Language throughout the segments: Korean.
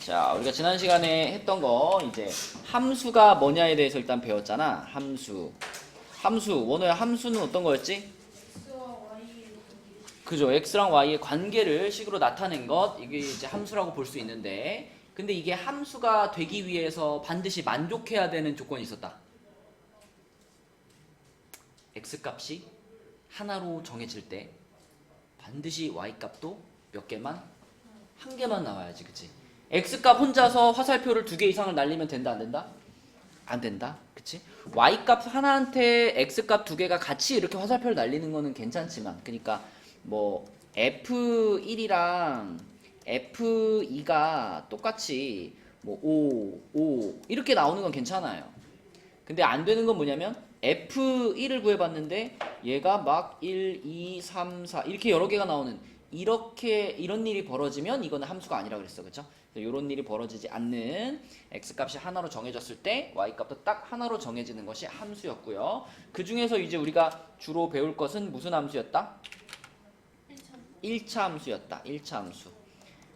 자, 우리가 지난 시간에 했던 거 이제 함수가 뭐냐에 대해서 일단 배웠잖아. 함수. 원호야, 함수는 어떤 거였지? 그죠. x랑 y의 관계를 식으로 나타낸 것, 이게 이제 함수라고 볼 수 있는데, 근데 이게 함수가 되기 위해서 반드시 만족해야 되는 조건이 있었다. x 값이 하나로 정해질 때 반드시 y 값도 몇 개만? 한 개만 나와야지, 그치? x 값 혼자서 화살표를 2개 이상을 날리면 된다, 안 된다? 안 된다, 그치? y 값 하나한테 x 값 2개가 같이 이렇게 화살표를 날리는 거는 괜찮지만, 그러니까 뭐 F1이랑 F2가 똑같이 뭐 5 이렇게 나오는 건 괜찮아요. 근데 안 되는 건 뭐냐면 F1을 구해봤는데 얘가 막 1, 2, 3, 4 이렇게 여러 개가 나오는 이런 일이 벌어지면 이거는 함수가 아니라 그랬어, 그쵸? 이런 일이 벌어지지 않는 x 값이 하나로 정해졌을 때 y 값도 딱 하나로 정해지는 것이 함수였고요. 그 중에서 이제 우리가 주로 배울 것은 무슨 함수였다? 1차 함수였다. 1차 함수.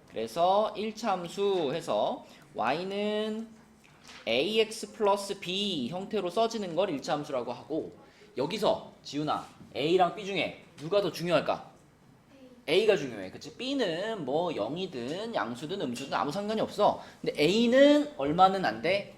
그래서 1차 함수 해서 y는 ax 플러스 b 형태로 써지는 걸 1차 함수라고 하고, 여기서 지훈아 a랑 b 중에 누가 더 중요할까? A가 중요해. 그치? B는 뭐 0이든 양수든 음수든 아무 상관이 없어. 근데 A는 얼마는 안 돼?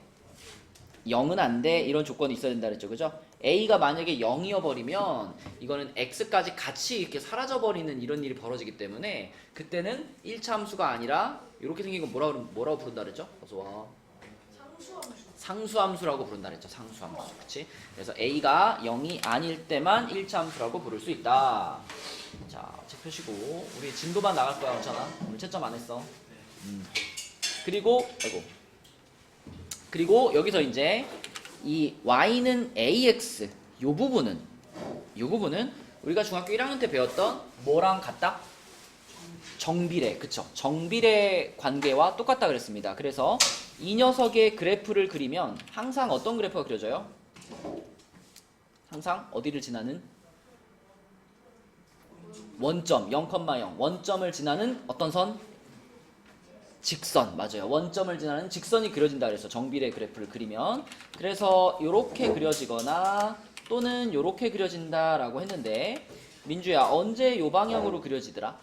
0은 안 돼. 이런 조건이 있어야 된다 그랬죠. 그죠? A가 만약에 0이어 버리면 이거는 X까지 같이 이렇게 사라져 버리는 이런 일이 벌어지기 때문에 그때는 1차 함수가 아니라 이렇게 생긴 거 뭐라고 부른다 그랬죠? 어서 와. 상수함수라고 부른다 그랬죠. 상수함수. 그치? 그래서 A가 0이 아닐 때만 1차 함수라고 부를 수 있다. 자, 책 펴시고 우리 진도만 나갈 거야, 괜찮아? 오늘 채점 안 했어. 그리고 여기서 이제 이 y는 ax 요 부분은 우리가 중학교 1학년 때 배웠던 뭐랑 같다? 정비례, 그쵸? 정비례 관계와 똑같다 그랬습니다. 그래서 이 녀석의 그래프를 그리면 항상 어떤 그래프가 그려져요? 항상 어디를 지나는? 원점 0,0 원점을 지나는 어떤 선? 직선. 맞아요. 원점을 지나는 직선이 그려진다 그래서 정비례 그래프를 그리면, 그래서 요렇게 그려지거나 또는 요렇게 그려진다라고 했는데, 민주야 언제 요 방향으로 그려지더라?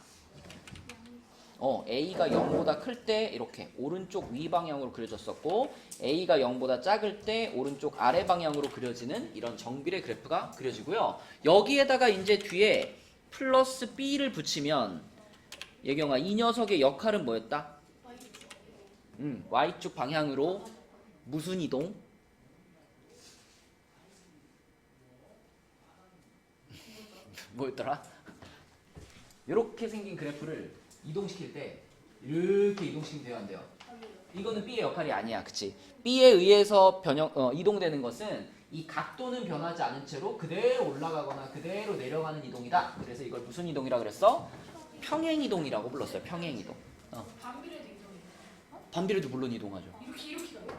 A가 0보다 클 때 이렇게 오른쪽 위 방향으로 그려졌었고, A가 0보다 작을 때 오른쪽 아래 방향으로 그려지는 이런 정비례 그래프가 그려지고요. 여기에다가 이제 뒤에 플러스 B를 붙이면 예경아 이 녀석의 역할은 뭐였다? Y축 방향으로 무슨 이동? 뭐였더라? 이렇게 생긴 그래프를 이동시킬 때 이렇게 이동시키면 돼요, 안 돼요? 이거는 B의 역할이 아니야, 그치? B에 의해서 이동되는 것은 이 각도는 변하지 않은 채로 그대로 올라가거나 그대로 내려가는 이동이다. 그래서 이걸 무슨 이동이라 그랬어? 평행이동이라고 불렀어요. 평행이동. 반비례도 이동이에요? 반비례도 물론 이동하죠. 이렇게 가요?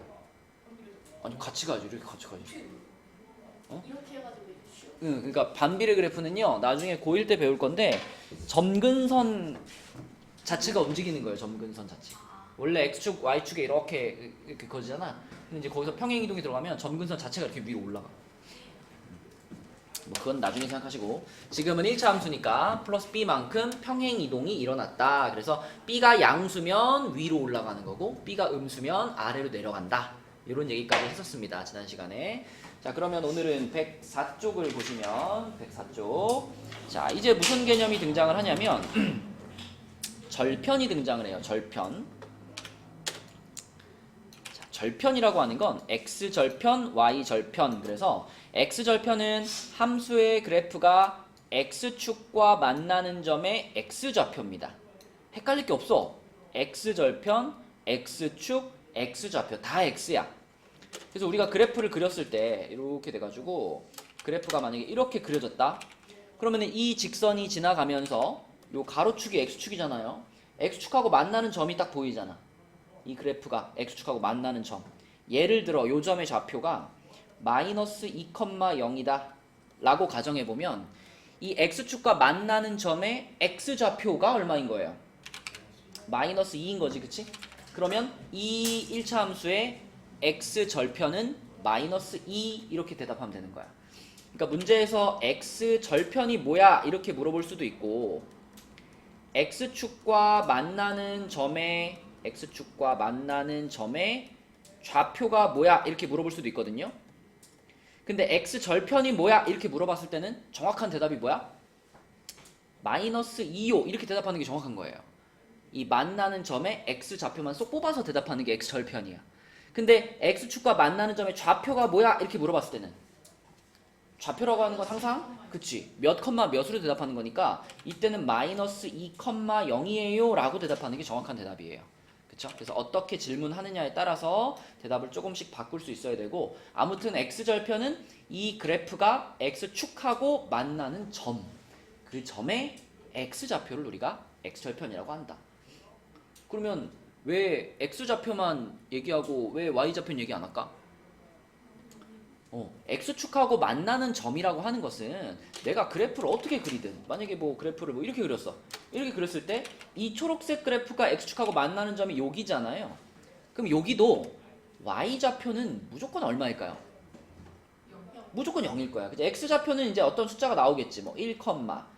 아니 같이 가죠. 이렇게 같이 가죠. 이렇게 해가지고 쉬워. 그러니까 반비례 그래프는요, 나중에 고1 때 배울 건데 점근선 자체가 움직이는 거예요. 점근선 자체. 원래 x축, y축에 이렇게 거지잖아. 근데 이제 거기서 평행이동이 들어가면 점근선 자체가 이렇게 위로 올라가. 뭐 그건 나중에 생각하시고, 지금은 1차 함수니까 플러스 b만큼 평행이동이 일어났다. 그래서 b가 양수면 위로 올라가는 거고 b가 음수면 아래로 내려간다. 이런 얘기까지 했었습니다, 지난 시간에. 자, 그러면 오늘은 104쪽을 보시면 104쪽. 자, 이제 무슨 개념이 등장을 하냐면 절편이 등장을 해요. 절편. 자, 절편이라고 하는 건 x절편, y절편. 그래서 x절편은 함수의 그래프가 x축과 만나는 점의 x좌표입니다. 헷갈릴 게 없어. x절편, x축, x좌표 다 x야. 그래서 우리가 그래프를 그렸을 때 이렇게 돼가지고 그래프가 만약에 이렇게 그려졌다. 그러면 이 직선이 지나가면서 요 가로축이 x축이잖아요. x축하고 만나는 점이 딱 보이잖아. 이 그래프가 x축하고 만나는 점. 예를 들어 요 점의 좌표가 마이너스 2,0이다 라고 가정해보면 이 x축과 만나는 점의 x좌표가 얼마인 거예요? 마이너스 2인 거지, 그치? 그러면 이 1차 함수의 x 절편은 마이너스 2 이렇게 대답하면 되는 거야. 그러니까 문제에서 x 절편이 뭐야 이렇게 물어볼 수도 있고 x축과 만나는 점의 좌표가 뭐야 이렇게 물어볼 수도 있거든요. 근데 x 절편이 뭐야 이렇게 물어봤을 때는 정확한 대답이 뭐야? 마이너스 2요 이렇게 대답하는 게 정확한 거예요. 이 만나는 점의 x 좌표만 쏙 뽑아서 대답하는 게 x 절편이야. 근데 x축과 만나는 점의 좌표가 뭐야 이렇게 물어봤을 때는 좌표라고 하는 건 항상 그치 몇 컴마 몇으로 대답하는 거니까 이때는 마이너스 2,0이에요 라고 대답하는 게 정확한 대답이에요. 그쵸? 그래서 어떻게 질문하느냐에 따라서 대답을 조금씩 바꿀 수 있어야 되고 아무튼 x절편은 이 그래프가 x축하고 만나는 점, 그 점의 x좌표를 우리가 x절편이라고 한다. 그러면 왜 x좌표만 얘기하고 왜 y좌표는 얘기 안 할까? x축하고 만나는 점이라고 하는 것은 내가 그래프를 어떻게 그리든 만약에 뭐 그래프를 뭐 이렇게 그렸어. 이렇게 그렸을 때 이 초록색 그래프가 x축하고 만나는 점이 여기잖아요. 그럼 여기도 y좌표는 무조건 얼마일까요? 무조건 0일 거야. 그치? x좌표는 이제 어떤 숫자가 나오겠지. 뭐 1,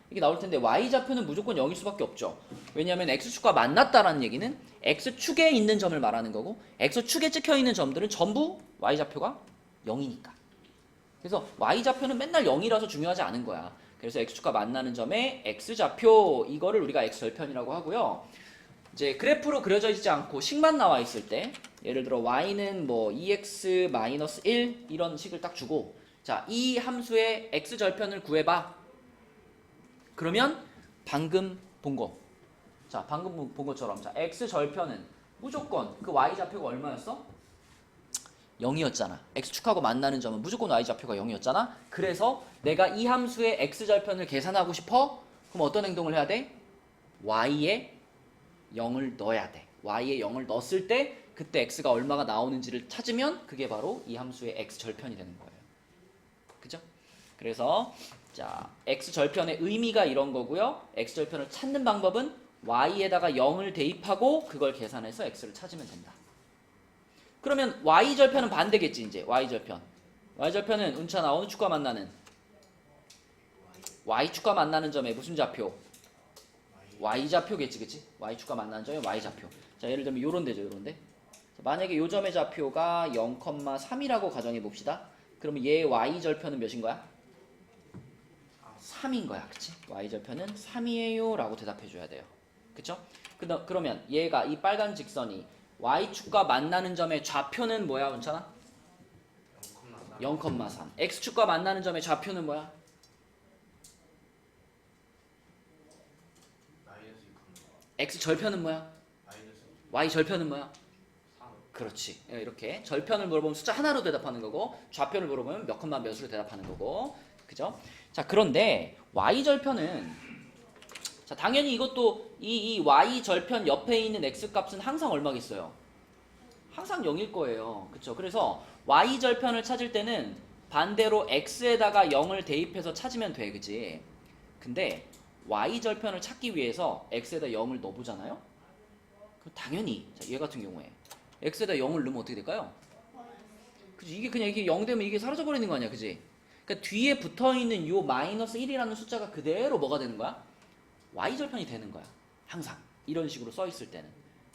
이게 나올 텐데 y좌표는 무조건 0일 수밖에 없죠. 왜냐하면 x축과 만났다라는 얘기는 x축에 있는 점을 말하는 거고 x축에 찍혀 있는 점들은 전부 y좌표가 0이니까. 그래서 y좌표는 맨날 0이라서 중요하지 않은 거야. 그래서 x축과 만나는 점의 x좌표 이거를 우리가 x절편이라고 하고요. 이제 그래프로 그려져 있지 않고 식만 나와 있을 때 예를 들어 y는 뭐 2x-1 이런 식을 딱 주고 자, 이 함수의 x절편을 구해봐. 그러면 방금 본 거. 자, 방금 본 것처럼 자, x절편은 무조건 그 y좌표가 얼마였어? 0이었잖아. x축하고 만나는 점은 무조건 y좌표가 0이었잖아. 그래서 내가 이 함수의 x절편을 계산하고 싶어? 그럼 어떤 행동을 해야 돼? y에 0을 넣어야 돼. y에 0을 넣었을 때 그때 x가 얼마가 나오는지를 찾으면 그게 바로 이 함수의 x절편이 되는 거예요. 그죠? 그래서 자, x절편의 의미가 이런 거고요. x절편을 찾는 방법은 y에다가 0을 대입하고 그걸 계산해서 x를 찾으면 된다. 그러면 y절편은 반대겠지 이제 y절편. y절편은 운차나 어느 축과 만나는? y축과 만나는 점의 무슨 좌표? y좌표겠지 그치? y축과 만나는 점의 y좌표. 자 예를 들면 요런 데죠 요런데. 만약에 요 점의 좌표가 0,3이라고 가정해 봅시다. 그러면 얘 y절편은 몇인 거야? 3인 거야 그치? y절편은 3이에요 라고 대답해 줘야 돼요. 그쵸? 그러면 얘가 이 빨간 직선이 y축과 만나는 점의 좌표는 뭐야 원찬아? 0,3. x축과 만나는 점의 좌표는 뭐야? x절편은 뭐야? y절편은 뭐야? 그렇지. 이렇게 절편을 물어보면 숫자 하나로 대답하는 거고 좌표를 물어보면 몇 컴마 몇으로 대답하는 거고 그죠? 자 그런데 y절편은 자 당연히 이것도 이 y절편 옆에 있는 x값은 항상 얼마겠어요? 항상 0일 거예요. 그쵸? 그래서 y절편을 찾을 때는 반대로 x에다가 0을 대입해서 찾으면 돼. 그치? 근데 y절편을 찾기 위해서 x에다 0을 넣어보잖아요? 그럼 당연히 자, 얘 같은 경우에 x에다 0을 넣으면 어떻게 될까요? 그치? 이게 그냥 이게 0 되면 이게 사라져버리는 거 아니야. 그치? 그러니까 뒤에 붙어있는 요 마이너스 1이라는 숫자가 그대로 뭐가 되는 거야? y절편이 되는 거야. 항상. 이런 식으로 써있을 때는.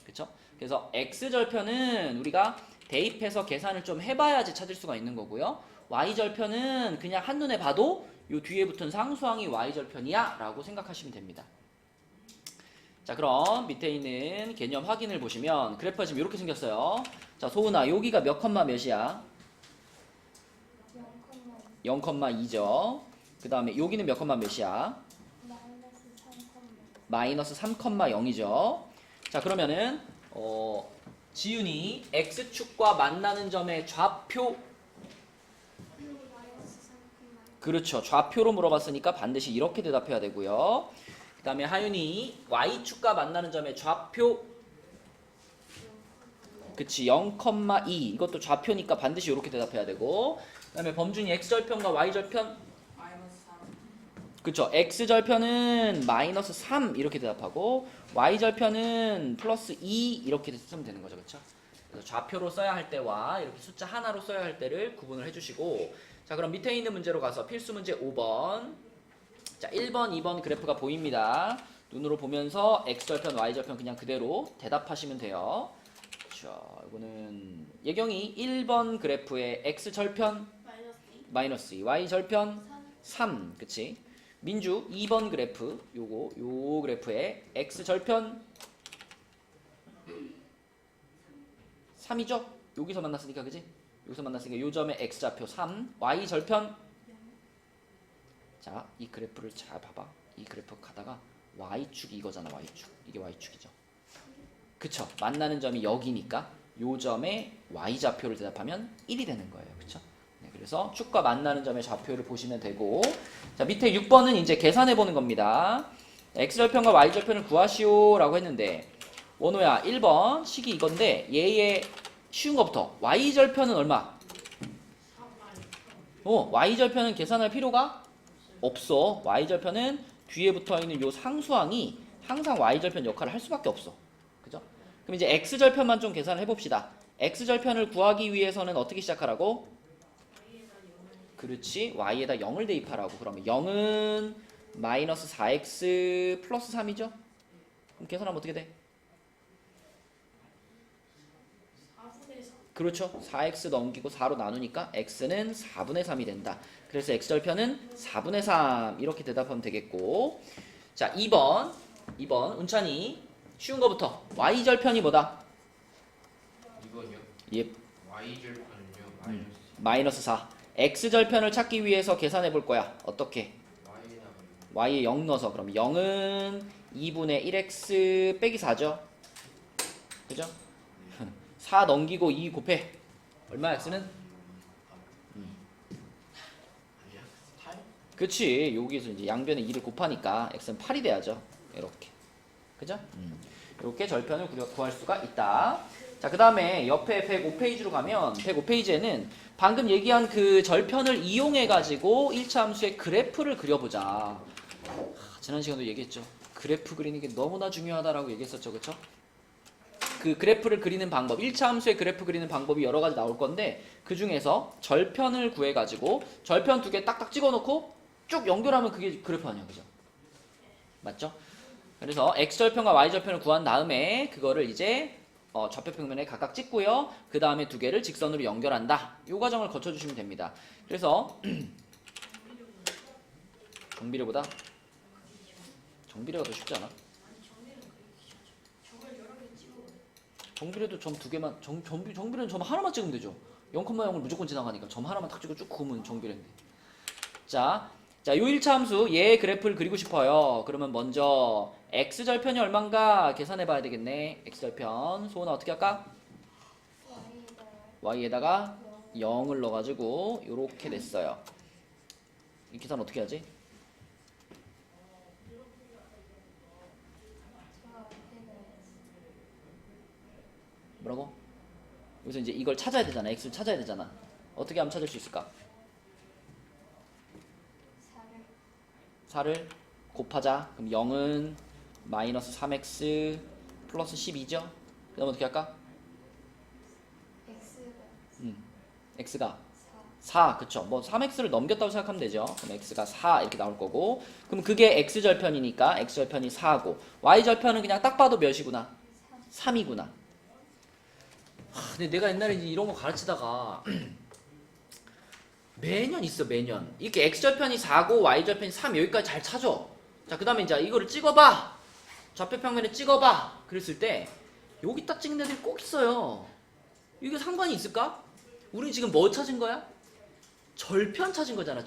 그쵸? 그래서 x절편은 우리가 대입해서 계산을 좀 해봐야지 찾을 수가 있는 거고요. y절편은 그냥 한눈에 봐도 요 뒤에 붙은 상수항이 y절편이야 라고 생각하시면 됩니다. 자 그럼 밑에 있는 개념 확인을 보시면 그래프가 지금 이렇게 생겼어요. 자 소은아 여기가 몇 컴마 몇이야? 0,2죠. 그 다음에 여기는 몇 컴마 몇이야? 마이너스 3,0이죠. 자 그러면은 지윤이 x축과 만나는 점의 좌표 그렇죠. 좌표로 물어봤으니까 반드시 이렇게 대답해야 되고요. 그 다음에 하윤이 y축과 만나는 점의 좌표 그치 0,2 이것도 좌표니까 반드시 이렇게 대답해야 되고 그 다음에 범준이 x절편과 y절편 그쵸. x절편은 마이너스 3 이렇게 대답하고 y절편은 플러스 2 이렇게 쓰면 되는 거죠. 그쵸? 그래서 좌표로 써야 할 때와 이렇게 숫자 하나로 써야 할 때를 구분을 해주시고, 자 그럼 밑에 있는 문제로 가서 필수 문제 5번. 자 1번 2번 그래프가 보입니다. 눈으로 보면서 x절편 y절편 그냥 그대로 대답하시면 돼요. 자 이거는 예경이 1번 그래프의 x절편 마이너스 2. 마이너스 2 y절편 3. 3 그치? 민주 2번 그래프 요 그래프의 x절편 3이죠? 여기서 만났으니까 그지? 여기서 만났으니까 요 점의 x좌표 3 y절편. 자 이 그래프를 잘 봐봐. 이 그래프 가다가 y축이 이거잖아. y축 이게 y축이죠. 그쵸? 만나는 점이 여기니까 요 점의 y좌표를 대답하면 1이 되는 거예요. 그쵸? 네, 그래서 축과 만나는 점의 좌표를 보시면 되고, 자 밑에 6번은 이제 계산해 보는 겁니다. x절편과 y절편을 구하시오 라고 했는데, 원호야 1번 식이 이건데 얘의 쉬운 것부터 y절편은 얼마? 3. y절편은 계산할 필요가 없어. y절편은 뒤에 붙어있는 요 상수항이 항상 y절편 역할을 할 수밖에 없어. 그죠? 그럼 이제 x절편만 좀 계산을 해봅시다. x절편을 구하기 위해서는 어떻게 시작하라고? 그렇지. y에다 0을 대입하라고. 그러면 0은 마이너스 4x 플러스 3이죠? 그럼 계산하면 어떻게 돼? 4분의 3. 그렇죠. 4x 넘기고 4로 나누니까 x는 4분의 3이 된다. 그래서 x절편은 4분의 3 이렇게 대답하면 되겠고, 자 2번 운찬이 쉬운 거부터 y절편이 뭐다? 이번요. 예, y절편은요. 마이너스 4. x절편을 찾기 위해서 계산해 볼 거야. 어떻게? y에 0 넣어서. 그럼 0은 2분의 1x 빼기 4죠. 그죠? 4 넘기고 2 곱해. 얼마 x는? 그치. 여기서 이제 양변에 2를 곱하니까 x는 8이 돼야죠. 이렇게. 그죠? 이렇게 절편을 구할 수가 있다. 자, 그 다음에 옆에 105페이지로 가면 105페이지에는 방금 얘기한 그 절편을 이용해가지고 1차 함수의 그래프를 그려보자. 지난 시간도 얘기했죠. 그래프 그리는 게 너무나 중요하다라고 얘기했었죠. 그쵸? 그 그래프를 그리는 방법, 1차 함수의 그래프 그리는 방법이 여러 가지 나올 건데, 그 중에서 절편을 구해가지고 절편 두 개 딱딱 찍어놓고 쭉 연결하면 그게 그래프 아니야. 그죠? 맞죠? 그래서 x절편과 y절편을 구한 다음에 그거를 이제 좌표 평면에 각각 찍고요. 그 다음에 두 개를 직선으로 연결한다. 이 과정을 거쳐주시면 됩니다. 그래서 정비례보다 정비례가 더 쉽지 않아? 정비례도 점 두 개만, 정비례는 점 하나만 찍으면 되죠. 0,0을 무조건 지나가니까 점 하나만 딱 찍고 쭉 그으면 정비례인데. 자, 요 1차 함수 얘의 그래프를 그리고 싶어요. 그러면 먼저 x절편이 얼만가 계산해 봐야 되겠네. x절편 소은아 어떻게 할까? y에다가 0을 넣어가지고 요렇게 냈어요. 이 계산 어떻게 하지? 뭐라고? 여기서 이제 이걸 찾아야 되잖아. x를 찾아야 되잖아. 어떻게 하면 찾을 수 있을까? 4를 곱하자. 그럼 0은 마이너스 3x 플러스 12죠? 그 다음 어떻게 할까? x가 4, 그쵸? 뭐 3x를 넘겼다고 생각하면 되죠. 그럼 x가 4 이렇게 나올 거고, 그럼 그게 x절편이니까 x절편이 4고, y절편은 그냥 딱 봐도 몇이구나? 3이구나. 근데 내가 옛날에 이런 거 가르치다가 매년 있어. 매년 이렇게 x절편이 4고 y절편이 3 여기까지 잘 찾아. 자, 그 다음에 이제 이거를 찍어봐. 좌표평면에 찍어봐. 그랬을 때 여기 딱 찍는 애들이 꼭 있어요. 이게 상관이 있을까? 우리 지금 뭐 찾은 거야? 절편 찾은 거잖아.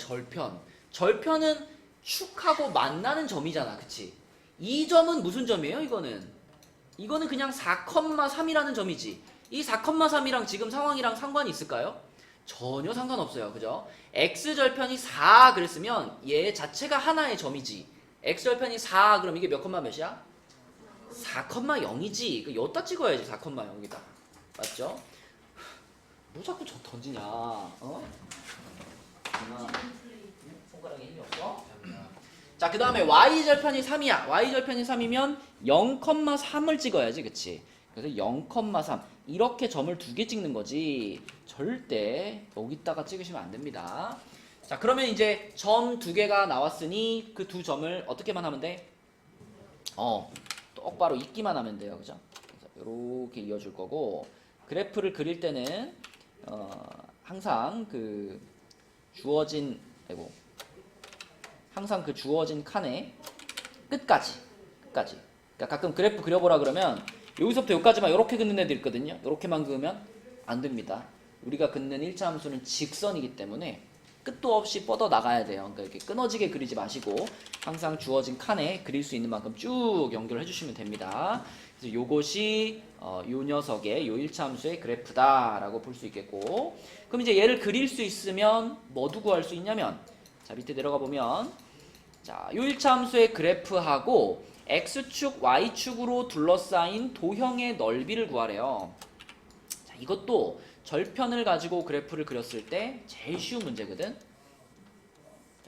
절편은 축하고 만나는 점이잖아. 그치? 이 점은 무슨 점이에요? 이거는 그냥 4,3이라는 점이지. 이 4,3이랑 지금 상황이랑 상관이 있을까요? 전혀 상관없어요. 그죠? x절편이 4 그랬으면 얘 자체가 하나의 점이지. x절편이 4 그럼 이게 몇 컴마 몇이야? 4,0이지. 그 여기다 찍어야지. 4,0이다. 맞죠? 뭐 자꾸 저 던지냐? 어? 손가락에 힘이 없어? 자, 그 다음에 y절편이 3이야. y절편이 3이면 0,3을 찍어야지, 그치? 그래서 0,3 이렇게 점을 2개 찍는 거지 절대 여기다가 찍으시면 안 됩니다. 자, 그러면 이제 점 2개가 나왔으니 그 두 점을 어떻게만 하면 돼? 똑바로 있기만 하면 돼요, 그죠? 그래서 이렇게 이어줄 거고, 그래프를 그릴 때는 항상 그 주어진 칸의 끝까지. 그러니까 가끔 그래프 그려보라 그러면 여기서부터 여기까지만 이렇게 긋는 애들 있거든요. 이렇게만 그으면 안 됩니다. 우리가 긋는 일차 함수는 직선이기 때문에 끝도 없이 뻗어 나가야 돼요. 그러니까 이렇게 끊어지게 그리지 마시고 항상 주어진 칸에 그릴 수 있는 만큼 쭉 연결해 주시면 됩니다. 그래서 요것이 요 녀석의 요 일차 함수의 그래프다라고 볼 수 있겠고, 그럼 이제 얘를 그릴 수 있으면 뭐도 구할 수 있냐면, 자, 밑에 내려가 보면, 자, 요 일차 함수의 그래프하고 x축, y축으로 둘러싸인 도형의 넓이를 구하래요. 자, 이것도 절편을 가지고 그래프를 그렸을 때 제일 쉬운 문제거든.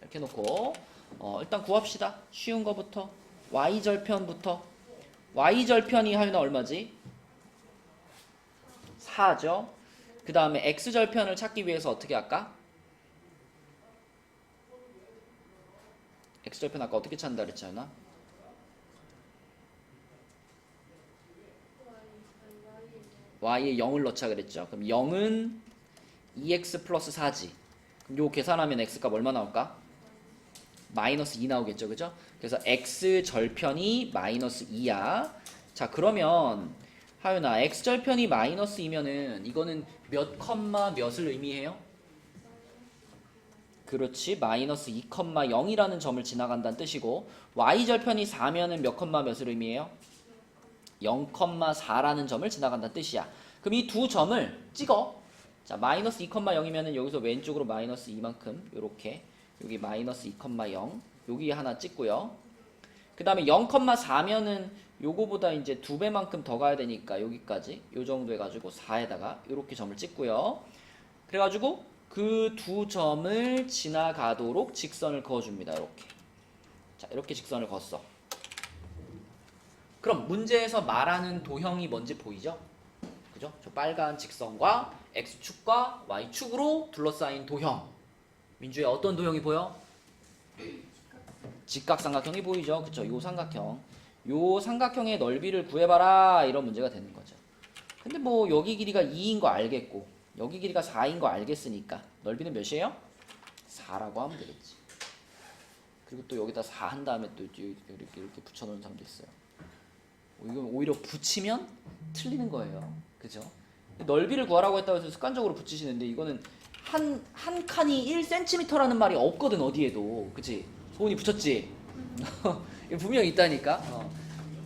이렇게 놓고 일단 구합시다. 쉬운 거부터. y절편부터. y절편이 하윤아 얼마지? 4죠. 그 다음에 x절편을 찾기 위해서 어떻게 할까? x절편 아까 어떻게 찾는다 그랬잖아. y에 0을 넣자 그랬죠. 그럼 0은 2x 플러스 4지. 그럼 요 계산하면 x값 얼마 나올까? 마이너스 2 나오겠죠, 그죠? 그래서 x절편이 마이너스 2야. 자, 그러면 하윤아, x절편이 마이너스 2면은 이거는 몇 컴마 몇을 의미해요? 그렇지, 마이너스 2,0이라는 점을 지나간다는 뜻이고, y절편이 4면은 몇 컴마 몇을 의미해요? 0,4라는 점을 지나간다는 뜻이야. 그럼 이 두 점을 찍어. 자, 마이너스 2,0이면은 여기서 왼쪽으로 마이너스 2만큼 요렇게, 여기 마이너스 2,0 여기 하나 찍고요. 그 다음에 0,4면은 요거보다 이제 2배만큼 더 가야 되니까 여기까지 요 정도 해가지고 4에다가 요렇게 점을 찍고요. 그래가지고 그 두 점을 지나가도록 직선을 그어줍니다. 이렇게. 자, 이렇게 직선을 그었어. 그럼 문제에서 말하는 도형이 뭔지 보이죠? 그죠? 저 빨간 직선과 x축과 y축으로 둘러싸인 도형. 민주야, 어떤 도형이 보여? 직각삼각형이 보이죠? 그쵸? 요 삼각형. 요 삼각형의 넓이를 구해봐라, 이런 문제가 되는 거죠. 근데 뭐 여기 길이가 2인 거 알겠고 여기 길이가 4인 거 알겠으니까 넓이는 몇이에요? 4라고 하면 되겠지. 그리고 또 여기다 4 한 다음에 또 이렇게 붙여놓은 사람도 있어요. 이건 오히려 붙이면 틀리는 거예요. 그죠? 넓이를 구하라고 했다고 해서 습관적으로 붙이시는데, 이거는 한 칸이 1cm라는 말이 없거든, 어디에도. 그치? 소은이 붙였지? 분명히 있다니까.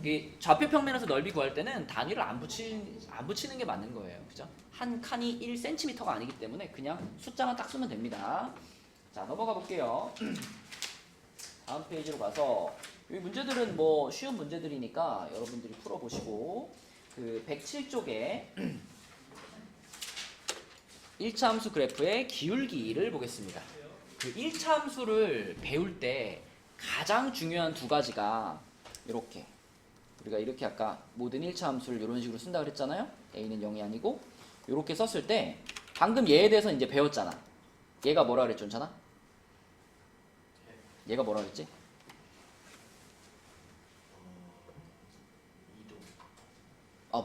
이게 좌표 평면에서 넓이 구할 때는 단위를 안 붙이는 게 맞는 거예요. 그죠? 한 칸이 1cm가 아니기 때문에 그냥 숫자만 딱 쓰면 됩니다. 자, 넘어가 볼게요. 다음 페이지로 가서, 이 문제들은 뭐 쉬운 문제들이니까 여러분들이 풀어보시고, 그 107쪽에 1차 함수 그래프의 기울기를 보겠습니다. 그 1차 함수를 배울 때 가장 중요한 두 가지가 이렇게, 우리가 이렇게 아까 모든 1차 함수를 이런 식으로 쓴다 그랬잖아요. a는 0이 아니고 이렇게 썼을 때 방금 얘에 대해서 이제 배웠잖아. 얘가 뭐라 그랬죠, 괜찮아? 얘가 뭐라 그랬지?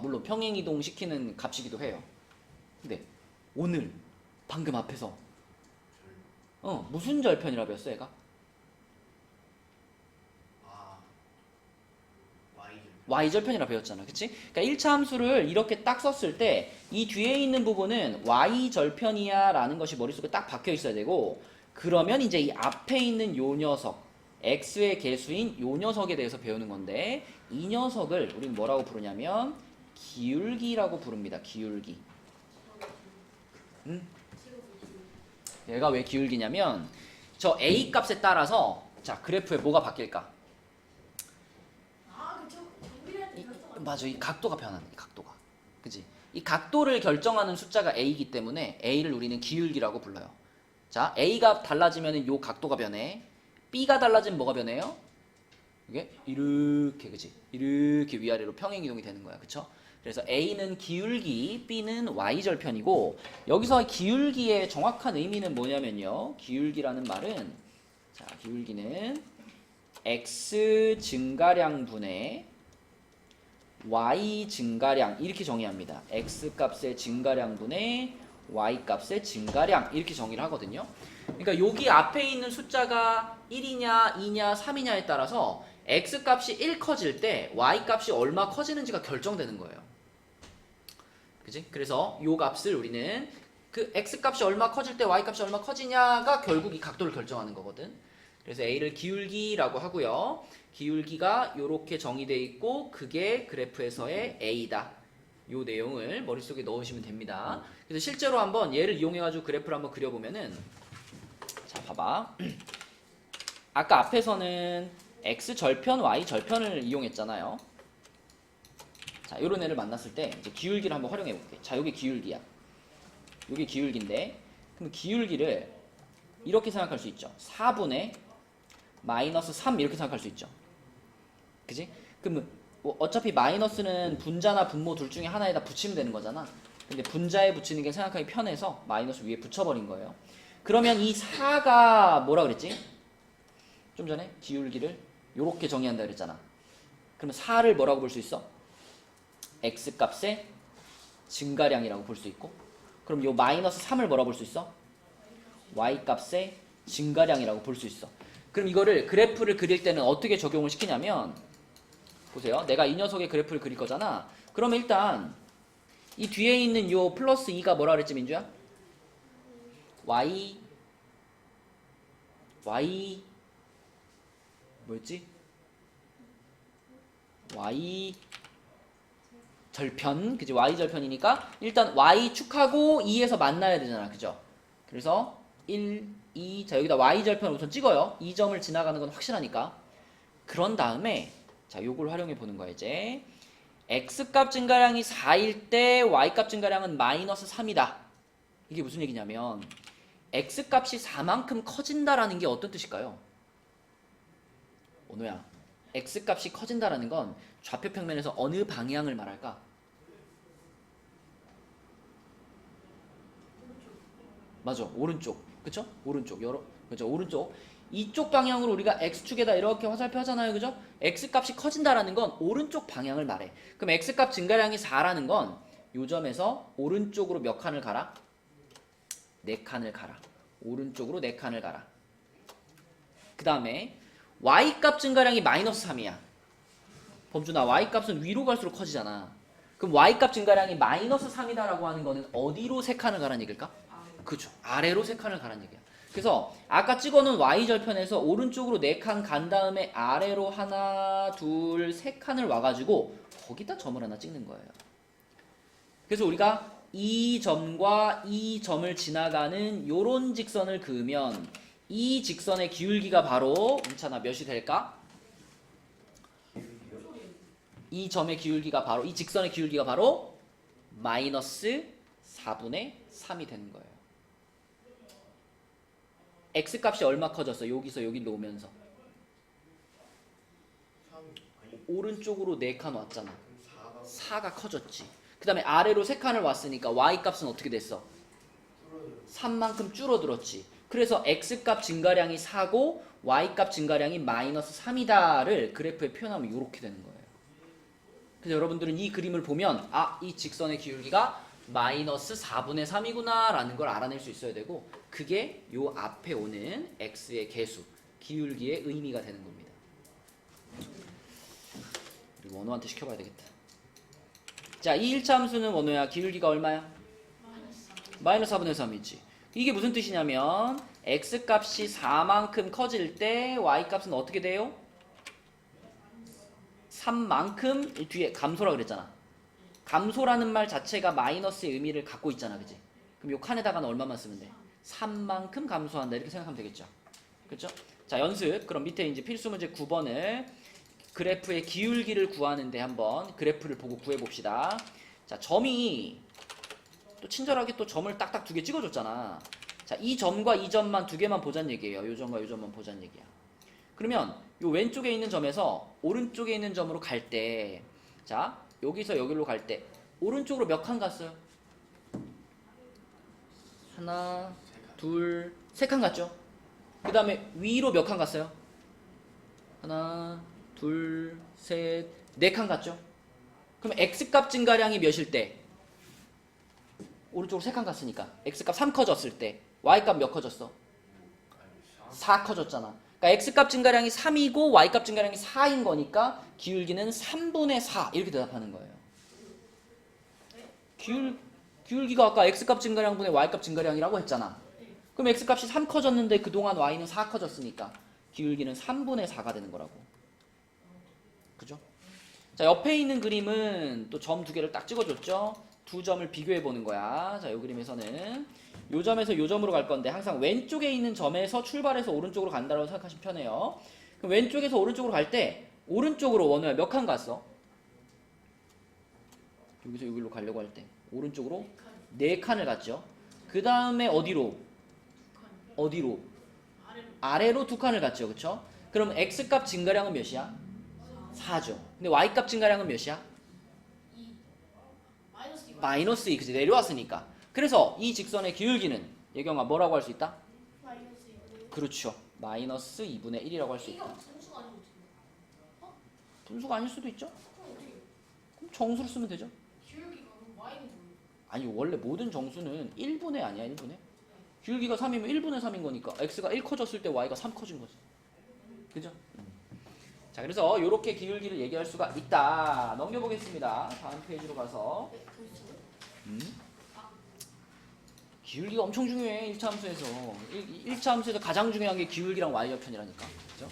물론 평행이동 시키는 값이기도 해요. 근데 오늘 방금 앞에서 무슨 절편이라 배웠어, 얘가? y절편이라 배웠잖아, 그치? 그러니까 1차 함수를 이렇게 딱 썼을 때 이 뒤에 있는 부분은 y절편이야 라는 것이 머릿속에 딱 박혀 있어야 되고, 그러면 이제 이 앞에 있는 요 녀석, x의 개수인 요 녀석에 대해서 배우는 건데, 이 녀석을 우리는 뭐라고 부르냐면 기울기라고 부릅니다. 기울기. 얘가 왜 기울기냐면 저 a 값에 따라서, 자, 그래프에 뭐가 바뀔까? 맞아, 이 각도가 변하는, 이 각도가. 그지? 이 각도를 결정하는 숫자가 a이기 때문에 a를 우리는 기울기라고 불러요. 자, a가 달라지면 요 각도가 변해. B가 달라지면 뭐가 변해요? 이게 이렇게, 그지? 이렇게 위아래로 평행 이동이 되는 거야, 그쵸? 그래서 A는 기울기, B는 y절편이고, 여기서 기울기의 정확한 의미는 뭐냐면요. 기울기라는 말은, 자, 기울기는 x 증가량분의 y 증가량 이렇게 정의합니다. x 값의 증가량분의 y 값의 증가량 이렇게 정의를 하거든요. 그러니까 여기 앞에 있는 숫자가 1이냐 2냐 3이냐에 따라서 x 값이 1 커질 때 y 값이 얼마 커지는지가 결정되는 거예요. 그지? 그래서 요 값을 우리는 그 x 값이 얼마 커질 때 y 값이 얼마 커지냐가 결국 이 각도를 결정하는 거거든. 그래서 A를 기울기라고 하고요. 기울기가 이렇게 정의되어 있고 그게 그래프에서의 A다. 요 내용을 머릿속에 넣으시면 됩니다. 그래서 실제로 한번 얘를 이용해가지고 그래프를 한번 그려보면은, 자, 봐봐. 아까 앞에서는 X절편, Y절편을 이용했잖아요. 자, 요런 애를 만났을 때 이제 기울기를 한번 활용해볼게. 자, 요게 기울기야. 요게 기울기인데, 그럼 기울기를 이렇게 생각할 수 있죠. 4분의 마이너스 3 이렇게 생각할 수 있죠. 그지? 그럼 뭐 어차피 마이너스는 분자나 분모 둘 중에 하나에다 붙이면 되는 거잖아. 근데 분자에 붙이는 게 생각하기 편해서 마이너스 위에 붙여버린 거예요. 그러면 이 4가 뭐라 그랬지? 좀 전에 기울기를 요렇게 정의한다 그랬잖아. 그러면 4를 뭐라고 볼 수 있어? x 값의 증가량이라고 볼 수 있고, 그럼 요 마이너스 3을 뭐라고 볼 수 있어? y 값의 증가량이라고 볼 수 있어. 그럼 이거를 그래프를 그릴 때는 어떻게 적용을 시키냐면, 보세요. 내가 이 녀석의 그래프를 그릴 거잖아. 그러면 일단 이 뒤에 있는 요 플러스 2가 뭐라 그랬지, 민주야? y 뭐였지? y 절편, 그지? y 절편이니까 일단 y축하고 2에서 만나야 되잖아, 그죠? 그래서 1, 2, 자, 여기다 y절편을 우선 찍어요. 이 점을 지나가는 건 확실하니까. 그런 다음에 자, 요걸 활용해 보는 거야. 이제 x값 증가량이 4일 때 y값 증가량은 마이너스 3이다. 이게 무슨 얘기냐면 x값이 4만큼 커진다라는 게 어떤 뜻일까요? 원호야, x값이 커진다라는 건 좌표 평면에서 어느 방향을 말할까? 맞아, 오른쪽. 그쵸? 오른쪽. 그죠? 오른쪽. 이쪽 방향으로 우리가 x축에다 이렇게 화살표 하잖아요. 그죠? x값이 커진다라는 건 오른쪽 방향을 말해. 그럼 x값 증가량이 4라는 건 요 점에서 오른쪽으로 몇 칸을 가라? 4칸을 가라. 오른쪽으로 4칸을 가라. 그 다음에 y값 증가량이 마이너스 3이야. 범준아, y값은 위로 갈수록 커지잖아. 그럼 y값 증가량이 마이너스 3이다라고 하는 거는 어디로 3칸을 가라는 얘기일까? 그죠. 아래로 3칸을 가라는 얘기야. 그래서 아까 찍어놓은 y절편에서 오른쪽으로 4칸 간 다음에 아래로 하나, 둘, 3칸을 와가지고 거기다 점을 하나 찍는 거예요. 그래서 우리가 이 점과 이 점을 지나가는 요런 직선을 그으면 이 직선의 기울기가 바로, 민찬아, 몇이 될까? 이 점의 기울기가 바로, 이 직선의 기울기가 바로 마이너스 4분의 3이 되는 거예요. x값이 얼마 커졌어? 여기서 여기로 오면서 오른쪽으로 4칸 왔잖아. 4가 커졌지. 그 다음에 아래로 3칸을 왔으니까 y값은 어떻게 됐어? 3만큼 줄어들었지. 그래서 x값 증가량이 4고 y값 증가량이 마이너스 3이다를 그래프에 표현하면 이렇게 되는 거예요. 그래서 여러분들은 이 그림을 보면 이 직선의 기울기가 마이너스 4분의 3이구나 라는 걸 알아낼 수 있어야 되고, 그게 요 앞에 오는 x의 개수, 기울기의 의미가 되는 겁니다. 우리 원호한테 시켜봐야 되겠다. 자, 이 1차 함수는 원호야, 기울기가 얼마야? 마이너스 4분의 3이지. 이게 무슨 뜻이냐면 x값이 4만큼 커질 때 y값은 어떻게 돼요? 3만큼 뒤에 감소라 그랬잖아. 감소라는 말 자체가 마이너스의 의미를 갖고 있잖아, 그지? 그럼 요 칸에다가는 얼마만 쓰면 돼? 3만큼 감소한다 이렇게 생각하면 되겠죠. 그렇죠? 자, 연습. 그럼 밑에 이제 필수 문제 9번을 그래프의 기울기를 구하는데 한번 그래프를 보고 구해 봅시다. 자, 점이 또 친절하게 또 점을 딱딱 2개 찍어줬잖아. 자, 이 점과 이 점만 2개만 보자는 얘기예요. 요 점과 요 점만 보자는 얘기야. 그러면 요 왼쪽에 있는 점에서 오른쪽에 있는 점으로 갈 때, 자 여기서 여기로 갈 때 오른쪽으로 몇 칸 갔어요? 하나, 둘, 세 칸 갔죠? 그 다음에 위로 몇 칸 갔어요? 하나, 둘, 셋, 네 칸 갔죠? 그럼 x값 증가량이 몇일 때? 오른쪽으로 세 칸 갔으니까 x값 3 커졌을 때 y값 몇 커졌어? 4 커졌잖아. 그러니까 x값 증가량이 3이고 y값 증가량이 4인 거니까 기울기는 3분의 4 이렇게 대답하는 거예요. 기울기가 아까 x값 증가량분의 y값 증가량이라고 했잖아. 그럼 x값이 3 커졌는데 그동안 y는 4 커졌으니까 기울기는 3분의 4가 되는 거라고. 그죠? 자, 옆에 있는 그림은 또 점 두 개를 딱 찍어줬죠? 두 점을 비교해 보는 거야. 자, 이 그림에서는 요 점에서 요 점으로 갈 건데 항상 왼쪽에 있는 점에서 출발해서 오른쪽으로 간다고 생각하시면 편해요. 그럼 왼쪽에서 오른쪽으로 갈 때 오른쪽으로 원우야 몇 칸 갔어? 여기서 여기로 가려고 할 때 오른쪽으로 4칸을 갔죠. 그 다음에 어디로? 어디로? 아래로 2칸을 갔죠. 그쵸? 그럼 x값 증가량은 몇이야? 4죠. 근데 y값 증가량은 몇이야? 마이너스 2. 그치? 내려왔으니까. 그래서 이 직선의 기울기는 예경아 뭐라고 할 수 있다? 그렇죠. 마이너스 2분의 1이라고 할 수 있다. 분수가 아닐 수도 있죠? 그럼 정수를 쓰면 되죠? 아니 원래 모든 정수는 1분의 아니야 1분의? 기울기가 3이면 1분의 3인 거니까 x가 1 커졌을 때 y가 3 커진 거지. 그죠? 자, 그래서 이렇게 기울기를 얘기할 수가 있다. 넘겨보겠습니다. 다음 페이지로 가서. 기울기가 엄청 중요해. 1차 함수에서. 1차 함수에서 가장 중요한 게 기울기랑 y좌편이라니까. 그죠?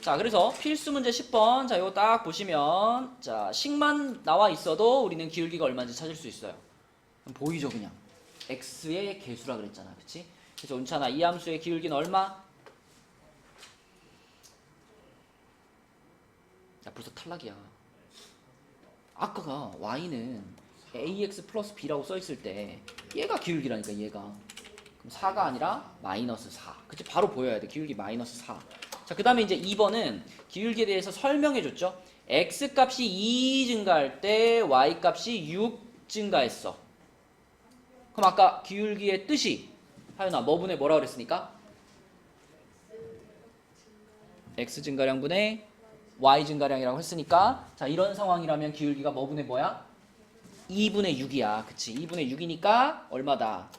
자, 그래서 필수 문제 10번. 자, 이거 딱 보시면 자, 식만 나와 있어도 우리는 기울기가 얼마인지 찾을 수 있어요. 보이죠, 그냥. x의 개수라 그랬잖아. 그치? 그래서 은찬아, 이 함수의 기울기는 얼마? 야, 벌써 탈락이야. 아까가 y는 ax 플러스 b라고 써있을 때 얘가 기울기라니까, 얘가. 그럼 4가 아니라 마이너스 4. 그치? 바로 보여야 돼. 기울기 마이너스 4. 자, 그 다음에 이제 2번은 기울기에 대해서 설명해줬죠. x값이 2 증가할 때 y값이 6 증가했어. 그럼 아까 기울기의 뜻이 하윤아 뭐분의 뭐라 그랬으니까? x 증가량분의 y 증가량이라고 했으니까 자, 이런 상황이라면 기울기가 뭐분의 뭐야? 2분의 6이야. 그치? 2분의 6이니까 얼마다?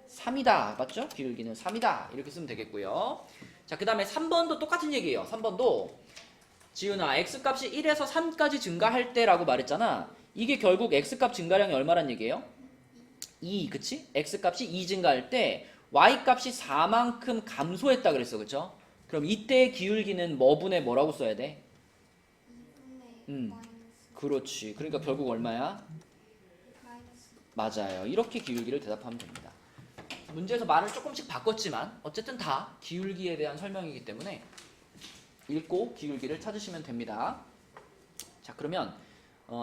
3이다. 맞죠? 기울기는 3이다. 이렇게 쓰면 되겠고요. 자, 그 다음에 3번도 똑같은 얘기예요. 3번도 지훈아 x값이 1에서 3까지 증가할 때라고 말했잖아. 이게 결국 x값 증가량이 얼마란 얘기예요? 2, 그치? x값이 2 증가할 때 y값이 4만큼 감소했다 그랬어. 그쵸? 그럼 이때의 기울기는 뭐분의 뭐라고 써야 돼? 그렇지. 그러니까 결국 얼마야? 맞아요. 이렇게 기울기를 대답하면 됩니다. 문제에서 말을 조금씩 바꿨지만 어쨌든 다 기울기에 대한 설명이기 때문에 읽고 기울기를 찾으시면 됩니다. 자, 그러면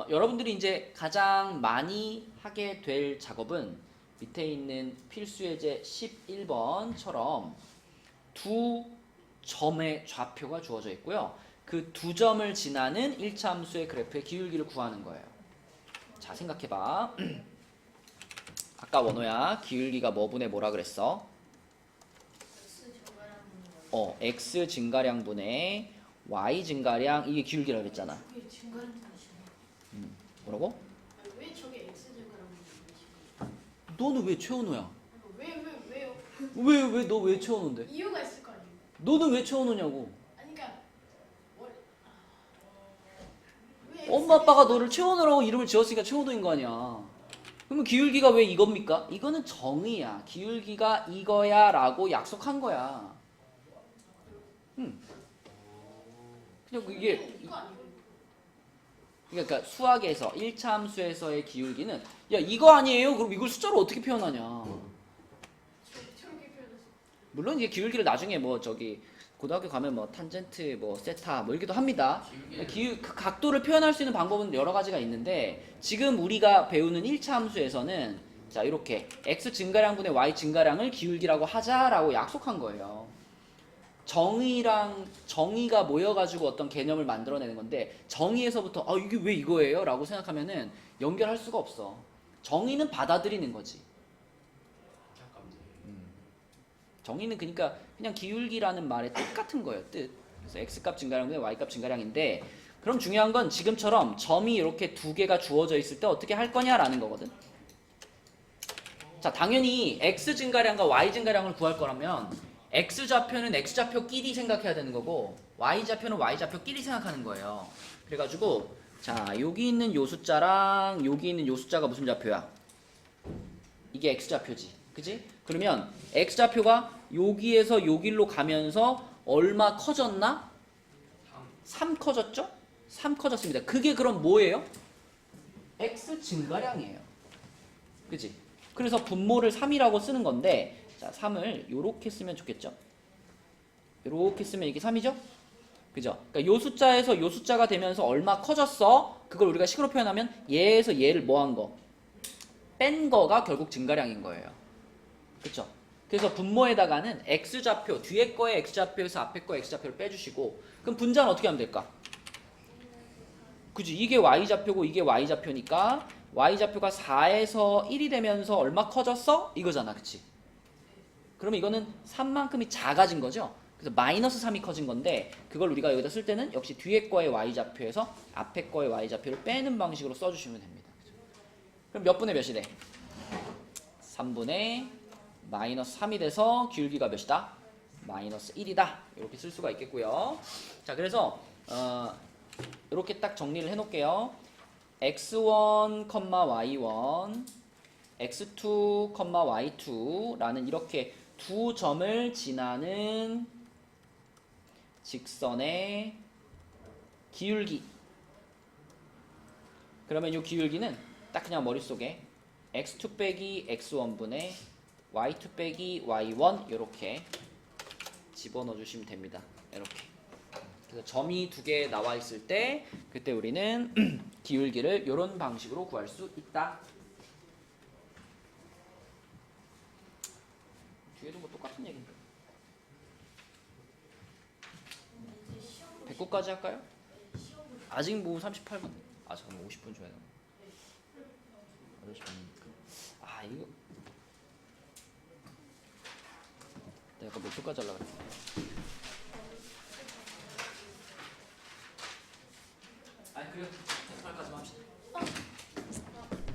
여러분들이 이제 가장 많이 하게 될 작업은 밑에 있는 필수 예제 11번처럼 두 점의 좌표가 주어져 있고요. 그 두 점을 지나는 1차 함수의 그래프의 기울기를 구하는 거예요. 자, 생각해봐. 아까 원호야 기울기가 뭐분의 뭐라 그랬어? x 증가량분의 y 증가량 이게 기울기라 그랬잖아. 뭐라고? 왜 저게 x 증가량? 너는 왜 최원호야? 왜요? 왜 너 왜 최원호인데? 이유가 있을 거 아니에요. 너는 왜 최원호냐고? 아니 그러니까 왜 엄마 아빠가 너를 최원호라고 이름을 지었으니까 최원호인 거 아니야. 그러면 기울기가 왜 이겁니까? 이거는 정의야. 기울기가 이거야 라고 약속한 거야. 그냥 이게 이거 아니에요? 그러니까 수학에서 1차 함수에서의 기울기는 야 이거 아니에요? 그럼 이걸 숫자로 어떻게 표현하냐. 저렇게 표현했어. 물론 이게 기울기를 나중에 뭐 저기 고등학교 가면 뭐 탄젠트 뭐 세타 뭐 이렇게도 합니다. 그 각도를 표현할 수 있는 방법은 여러 가지가 있는데 지금 우리가 배우는 1차 함수에서는 자 이렇게 x 증가량분의 y 증가량을 기울기라고 하자라고 약속한 거예요. 정의랑 정의가 모여가지고 어떤 개념을 만들어내는 건데 정의에서부터 이게 왜 이거예요? 라고 생각하면은 연결할 수가 없어. 정의는 받아들이는 거지. 잠깐만. 정의는 그러니까 그냥 기울기라는 말의 뜻 같은 거예요. 뜻. 그래서 x값 증가량분의 y값 증가량인데 그럼 중요한 건 지금처럼 점이 이렇게 두 개가 주어져 있을 때 어떻게 할 거냐라는 거거든. 자, 당연히 x 증가량과 y 증가량을 구할 거라면 x 좌표는 x 좌표끼리 생각해야 되는 거고 y 좌표는 y 좌표끼리 생각하는 거예요. 그래가지고 자, 여기 있는 요 숫자랑 여기 있는 요 숫자가 무슨 좌표야? 이게 x 좌표지. 그지? 그러면 x 좌표가 여기에서 여기로 가면서 얼마 커졌나? 3 커졌죠? 3 커졌습니다. 그게 그럼 뭐예요? x 증가량이에요. 그지? 그래서 분모를 3이라고 쓰는 건데 자, 3을 요렇게 쓰면 좋겠죠? 요렇게 쓰면 이게 3이죠? 그죠? 그러니까 요 숫자에서 요 숫자가 되면서 얼마 커졌어? 그걸 우리가 식으로 표현하면 얘에서 얘를 뭐 한 거? 뺀 거가 결국 증가량인 거예요. 그쵸? 그래서 분모에다가는 x좌표, 뒤에 거의 x좌표에서 앞에 거의 x좌표를 빼주시고 그럼 분자는 어떻게 하면 될까? 그지? 이게 y좌표고 이게 y좌표니까 y좌표가 4에서 1이 되면서 얼마 커졌어? 이거잖아. 그치? 그러면 이거는 3만큼이 작아진 거죠? 그래서 마이너스 3이 커진 건데 그걸 우리가 여기다 쓸 때는 역시 뒤에 거의 y좌표에서 앞에 거의 y좌표를 빼는 방식으로 써주시면 됩니다. 그럼 몇 분의 몇이 돼? 3분의 마이너스 3이 돼서 기울기가 몇이다? 마이너스 1이다. 이렇게 쓸 수가 있겠고요. 자, 그래서 이렇게 딱 정리를 해놓을게요. x1, y1, x2, y2라는 이렇게 두 점을 지나는 직선의 기울기. 그러면 이 기울기는 딱 그냥 머릿속에 x2 빼기 x1분의 y2 빼기 y1 이렇게 집어넣어 주시면 됩니다. 이렇게. 그래서 점이 두 개 나와 있을 때 그때 우리는 기울기를 이런 방식으로 구할 수 있다. 뒤에도 뭐 똑같은 얘기인데. 100구까지 할까요? 아직 뭐 38분. 아, 잠깐만 50분 줘야 되나? 8시 반이니까. 아, 이거 내가 몇 초까지 하려고 그랬어? 아니, 그래요. 108까지만 합시다.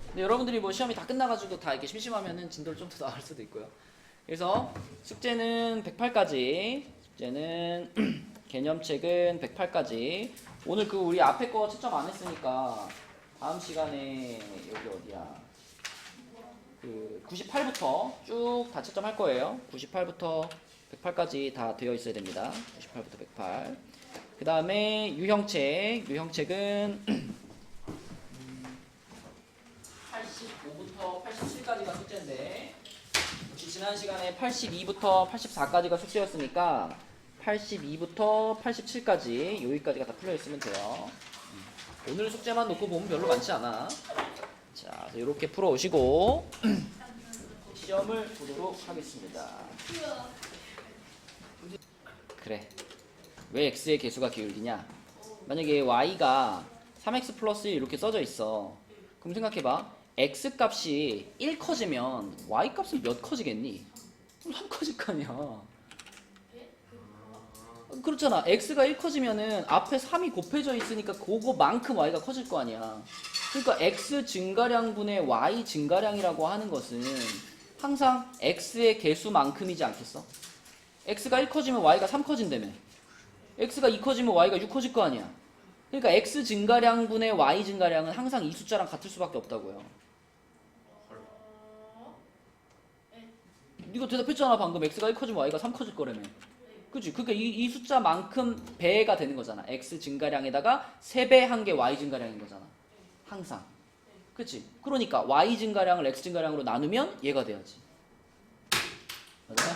근데 여러분들이 뭐 시험이 다 끝나가지고 다 이렇게 심심하면은 진도를 좀 더 나갈 수도 있고요. 그래서 숙제는 108까지, 숙제는 개념책은 108까지. 오늘 그 우리 앞에 거 채점 안 했으니까 다음 시간에 여기 어디야? 그 98부터 쭉 다 채점할 거예요. 98부터 108까지 다 되어 있어야 됩니다. 98부터 108. 그 다음에 유형책은 85부터 87까지가 숙제인데 지난 시간에 82부터 84까지가 숙제였으니까 82부터 87까지 여기까지가 다 풀려 있으면 돼요. 오늘 숙제만 놓고 보면 별로 많지 않아. 자, 이렇게 풀어 오시고 시험을 보도록 하겠습니다. 그래. 왜 x의 개수가 기울기냐? 만약에 y가 3x 플러스 1 이렇게 써져 있어. 그럼 생각해봐. x 값이 1 커지면 y 값은 몇 커지겠니? 3 커질 거 아니야. 그렇잖아. x가 1 커지면은 앞에 3이 곱해져 있으니까 그거만큼 y가 커질 거 아니야. 그러니까 x 증가량분의 y 증가량이라고 하는 것은 항상 x의 개수만큼이지 않겠어? x가 1 커지면 y가 3 커진다며. x가 2 커지면 y가 6 커질 거 아니야. 그러니까 x 증가량분의 y 증가량은 항상 이 숫자랑 같을 수밖에 없다고요. 네가 대답했잖아 방금. x가 1 커지면 y가 3 커질 거라며. 그치? 그러니까 이 숫자만큼 배가 되는 거잖아. x 증가량에다가 3배 한 게 y 증가량인 거잖아. 항상. 그치? 그러니까 y 증가량을 x 증가량으로 나누면 얘가 돼야지. 맞아?